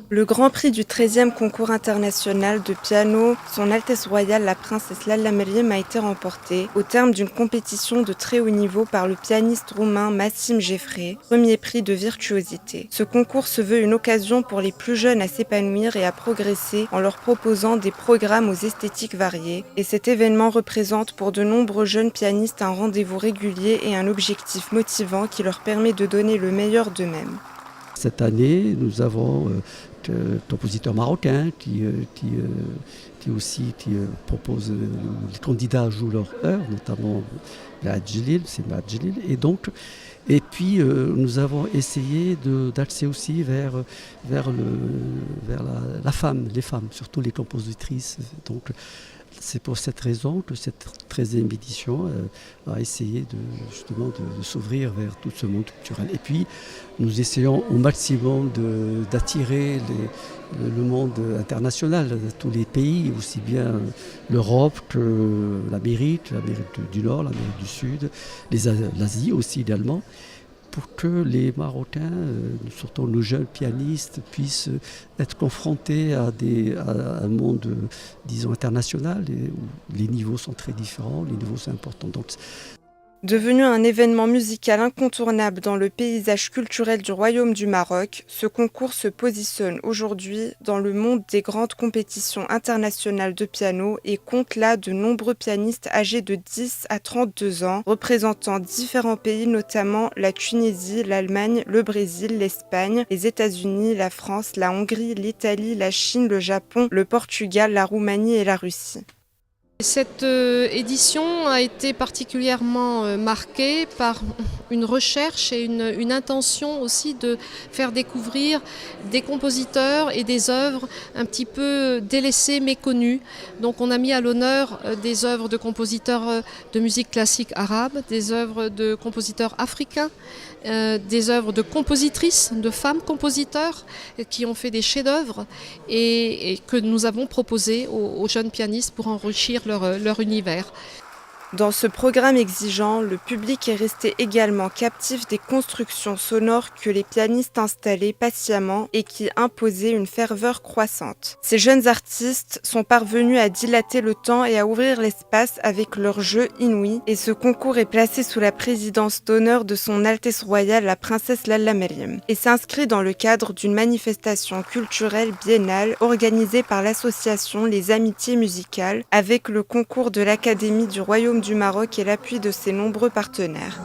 Le Grand Prix du 13e concours international de piano, Son Altesse Royale la Princesse Lalla Meriem a été remporté au terme d'une compétition de très haut niveau par le pianiste roumain Maxim Jeffrey, premier prix de virtuosité. Ce concours se veut une occasion pour les plus jeunes à s'épanouir et à progresser en leur proposant des programmes aux esthétiques variées, et cet événement représente pour de nombreux jeunes pianistes un rendez-vous régulier et un objectif motivant qui leur permet de donner le meilleur d'eux-mêmes. Cette année, nous avons un compositeur marocain qui propose, les candidats jouent leur heure, notamment Maad Djelil, c'est Maad Djelil. Et puis nous avons essayé d'axer aussi vers la femme, les femmes, surtout les compositrices. Donc c'est pour cette raison que cette 13e édition a essayé de s'ouvrir vers tout ce monde culturel. Et puis, nous essayons au maximum d'attirer le monde international, tous les pays, aussi bien l'Europe que l'Amérique du Nord, l'Amérique du Sud, l'Asie aussi également, pour que les Marocains, surtout nos jeunes pianistes, puissent être confrontés à un monde, disons, international, où les niveaux sont très différents, les niveaux sont importants. Donc, devenu un événement musical incontournable dans le paysage culturel du Royaume du Maroc, ce concours se positionne aujourd'hui dans le monde des grandes compétitions internationales de piano et compte là de nombreux pianistes âgés de 10 à 32 ans, représentant différents pays, notamment la Tunisie, l'Allemagne, le Brésil, l'Espagne, les États-Unis, la France, la Hongrie, l'Italie, la Chine, le Japon, le Portugal, la Roumanie et la Russie. Cette édition a été particulièrement marquée par une recherche et une intention aussi de faire découvrir des compositeurs et des œuvres un petit peu délaissées, méconnues. Donc on a mis à l'honneur des œuvres de compositeurs de musique classique arabe, des œuvres de compositeurs africains, des œuvres de compositrices, de femmes compositeurs qui ont fait des chefs-d'œuvre et que nous avons proposés aux jeunes pianistes pour enrichir leur univers. Dans ce programme exigeant, le public est resté également captif des constructions sonores que les pianistes installaient patiemment et qui imposaient une ferveur croissante. Ces jeunes artistes sont parvenus à dilater le temps et à ouvrir l'espace avec leur jeu inouï, et ce concours est placé sous la présidence d'honneur de Son Altesse Royale la Princesse Lalla Meriem et s'inscrit dans le cadre d'une manifestation culturelle biennale organisée par l'association Les Amitiés Musicales avec le concours de l'Académie du Royaume du Maroc et l'appui de ses nombreux partenaires.